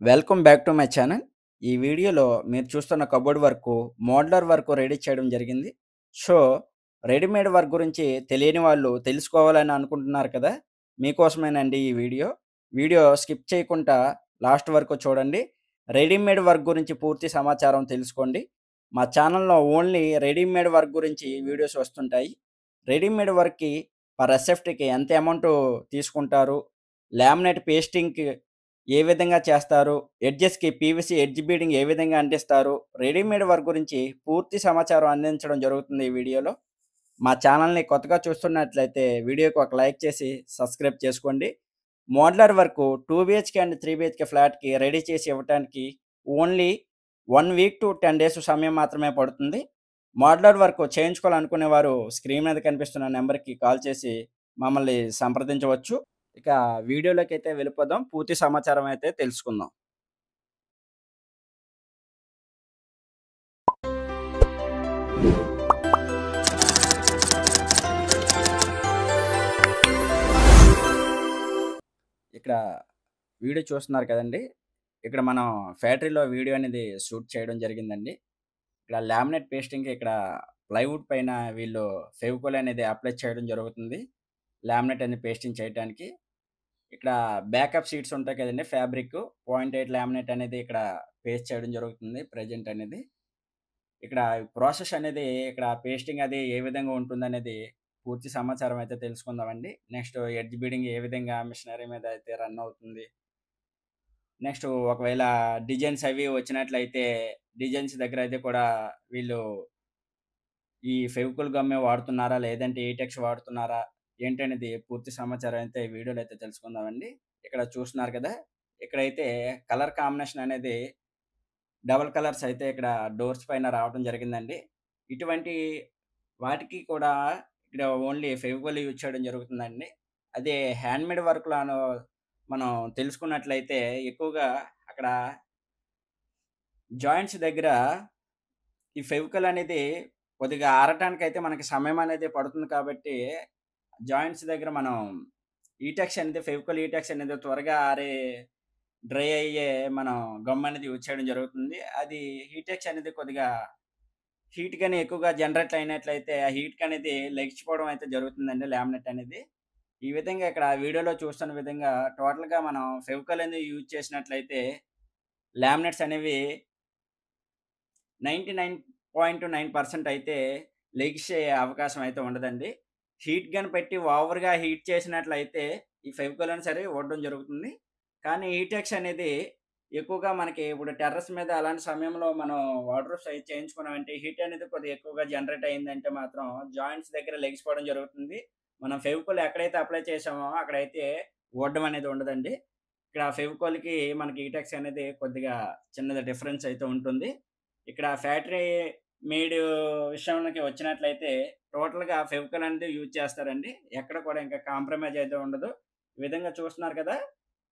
Welcome back to my channel. ఈ వీడియోలో మీరు చూస్తున్న cupboard work, modular work ready చేయడం జరిగింది. సో, రెడీమేడ్ వర్క్ గురించి తెలియని వాళ్ళు తెలుసుకోవాలని అనుకుంటున్నారు కదా! మీకోసమేనండి ఈ వీడియో. వీడియో స్కిప్ చేయకుండా లాస్ట్ వరకు చూడండి. రెడీమేడ్ వర్క్ గురించి పూర్తి సమాచారం తెలుసుకోండి. మా ఛానల్‌లో ఓన్లీ రెడీమేడ్ వర్క్ గురించి వీడియోస్ వస్తుంటాయి. రెడీమేడ్ వర్క్‌కి పర్ ఎస్ఎఫ్టీకి ఎంత అమౌంటు తీసుకుంటారు? లామినేట్ పేస్టింగ్‌కి ఏ విధంగా చేస్తారు? ఎడ్జెస్‌కి పీవీసీ ఎడ్జ్ బీడింగ్ ఏ విధంగా అంటిస్తారు? రెడీమేడ్ వర్క్ గురించి పూర్తి సమాచారం అందించడం జరుగుతుంది ఈ వీడియోలో. మా ఛానల్‌ని కొత్తగా చూస్తున్నట్లయితే వీడియోకి ఒక లైక్ చేసి సబ్స్క్రైబ్ చేసుకోండి. Modular work 2 BHK and 3 BHK ఫ్లాట్‌కి రెడీ చేసి ఇవ్వటానికి ఓన్లీ 1 వీక్ టు 10 డేస్ సమయం మాత్రమే పడుతుంది. మోడ్యులర్ వర్క్ చేయించుకోవాలనుకునేవారు స్క్రీన్ మీద కనిపిస్తున్న నంబర్‌కి కాల్ చేసి మమ్మల్ని సంప్రదించవచ్చు. ఇక వీడియోలోకైతే వెళ్ళిపోదాం. పూర్తి సమాచారం అయితే తెలుసుకుందాం. ఇక్కడ వీడియో చూస్తున్నారు కదండీ! ఇక్కడ మనం ఫ్యాక్టరీలో వీడియో అనేది షూట్ చేయడం జరిగిందండి. ఇక్కడ లామినేట్ పేస్టింగ్‌కి ఇక్కడ ప్లైవుడ్ పైన వీళ్ళు ఫెవికాల్ అనేది అప్లై చేయడం జరుగుతుంది. లామినేట్ అనేది పేస్టింగ్ చేయటానికి. ఇక్కడ బ్యాకప్ షీట్స్ ఉంటాయి కదండీ! ఫ్యాబ్రిక్ 0.8 లామినేట్ అనేది ఇక్కడ పేస్ట్ చేయడం జరుగుతుంది ప్రెజెంట్ అనేది. ఇక్కడ ప్రాసెస్ అనేది ఇక్కడ పేస్టింగ్ అది ఏ విధంగా ఉంటుందనేది పూర్తి సమాచారం అయితే తెలుసుకుందామండి. నెక్స్ట్ ఎడ్జ్ బీడింగ్ ఏ విధంగా మిషనరీ మీద అయితే రన్ అవుతుంది. నెక్స్ట్ ఒకవేళ డిజైన్స్ అవి వచ్చినట్లయితే డిజైన్స్ దగ్గర అయితే కూడా వీళ్ళు ఈ ఫెవికాల్ గమ్మే వాడుతున్నారా? లేదంటే ఏటెక్స్ వాడుతున్నారా? ఏంటనేది పూర్తి సమాచారం అయితే ఈ వీడియోలో అయితే తెలుసుకుందామండి. ఇక్కడ చూస్తున్నారు కదా! ఇక్కడైతే కలర్ కాంబినేషన్ అనేది డబుల్ కలర్స్ అయితే ఇక్కడ డోర్స్ పైన రావడం జరిగిందండి. ఇటువంటి వాటికి కూడా ఇక్కడ ఓన్లీ ఫెవికాల్ యూజ్ చేయడం జరుగుతుందండి. అదే హ్యాండ్‌మేడ్ వర్క్‌లోను మనం తెలుసుకున్నట్లయితే ఎక్కువగా అక్కడ జాయింట్స్ దగ్గర ఈ ఫెవికాల్ అనేది కొద్దిగా ఆరటానికైతే మనకి సమయం అనేది పడుతుంది కాబట్టి, జాయింట్స్ దగ్గర మనం ఈటెక్స్ అనేది ఫెవికాల్ ఈటెక్స్ అనేది త్వరగా డ్రై అయ్యే మనం గమ్ అనేది యూజ్ చేయడం జరుగుతుంది. అది హీటెక్స్ అనేది కొద్దిగా హీట్ గాని ఎక్కువగా జనరేట్ అయినట్లయితే, ఆ హీట్‌కనేది లెగిసిపోవడం అయితే జరుగుతుందండి లామినేట్ అనేది. ఈ విధంగా ఇక్కడ వీడియోలో చూస్తున్న విధంగా టోటల్‌గా మనం ఫెవికాల్ అనేది యూజ్ చేసినట్లయితే, లామినేట్స్ అనేవి 99.9% అయితే లెగిసే అవకాశం అయితే ఉండదండి. హీట్ గన్ పెట్టి ఓవర్‌గా హీట్ చేసినట్లయితే ఈ ఫెవికాల్ అయినా సరే ఊడడం జరుగుతుంది. కానీ హీటెక్స్ అనేది ఎక్కువగా మనకి ఇప్పుడు టెర్రస్ మీద అలాంటి సమయంలో మనం వార్డ్‌రోబ్స్ అయి చేయించుకున్నామంటే హీట్ అనేది కొద్దిగా ఎక్కువగా జనరేట్ అయిందంటే మాత్రం జాయింట్స్ దగ్గర లెగిసిపోవడం జరుగుతుంది. మనం ఫెవికాల్ ఎక్కడైతే అప్లై చేసామో అక్కడైతే ఊడడం అనేది ఉండదండి. ఇక్కడ ఫెవికాల్‌కి మనకి హీటెక్స్ అనేది కొద్దిగా చిన్నది డిఫరెన్స్ అయితే ఉంటుంది. ఇక్కడ ఫ్యాక్టరీ మేడ్ విషయంలోకి వచ్చినట్లయితే టోటల్‌గా ఫెవికాల్ అనేది యూజ్ చేస్తారండి. ఎక్కడ కూడా ఇంకా కాంప్రమైజ్ అయితే ఉండదు. ఈ విధంగా చూస్తున్నారు కదా!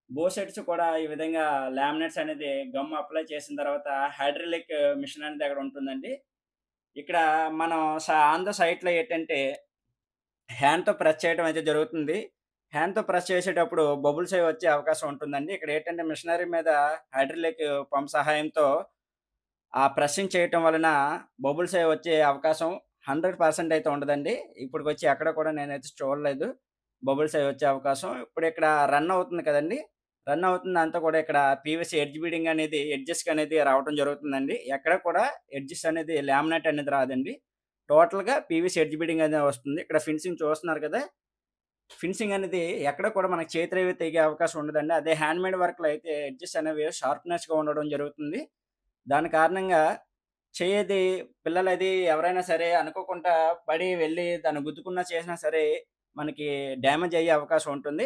బోత్ సైడ్స్ కూడా ఈ విధంగా లామినేట్స్ అనేది గమ్ అప్లై చేసిన తర్వాత హైడ్రాలిక్ మిషన్ అనేది అక్కడ ఉంటుందండి. ఇక్కడ మనం ఆన్ ద సైట్‌లో ఏంటంటే హ్యాండ్‌తో ప్రెస్ చేయడం అయితే జరుగుతుంది. హ్యాండ్‌తో ప్రెస్ చేసేటప్పుడు బబుల్స్ అవి వచ్చే అవకాశం ఉంటుందండి. ఇక్కడ ఏంటంటే మిషనరీ మీద హైడ్రాలిక్ పంప్ సహాయంతో ఆ ప్రెస్సింగ్ చేయటం వలన బబుల్స్ అయి వచ్చే అవకాశం 100% అయితే ఉండదండి. ఇప్పటికొచ్చి ఎక్కడ కూడా నేనైతే చూడలేదు. బబుల్స్ అయి వచ్చే అవకాశం. ఇప్పుడిక్కడ రన్ అవుతుంది కదండీ! రన్ అవుతుంది అంతా కూడా ఇక్కడ పీవీసీ ఎడ్జ్ బీడింగ్ అనేది ఎడ్జెస్‌కనేది రావటం జరుగుతుందండి. ఎక్కడ కూడా ఎడ్జెస్ అనేది లామినేట్ అనేది రాదండి. టోటల్‌గా పీవీసీ ఎడ్జ్ బీడింగ్ అనేది వస్తుంది. ఇక్కడ ఫినిషింగ్ చూస్తున్నారు కదా! ఫినిషింగ్ అనేది ఎక్కడ కూడా మనకు చేతిరవి తెగే అవకాశం ఉండదండి. అదే హ్యాండ్‌మేడ్ వర్క్‌లో అయితే ఎడ్జెస్ అనేవి షార్ప్‌నెస్‌గా ఉండడం జరుగుతుంది. దాని కారణంగా చెయ్యది పిల్లలది ఎవరైనా సరే అనుకోకుండా పడి వెళ్లి దాన్ని గుద్దుకున్నా చేసినా సరే మనకి డ్యామేజ్ అయ్యే అవకాశం ఉంటుంది.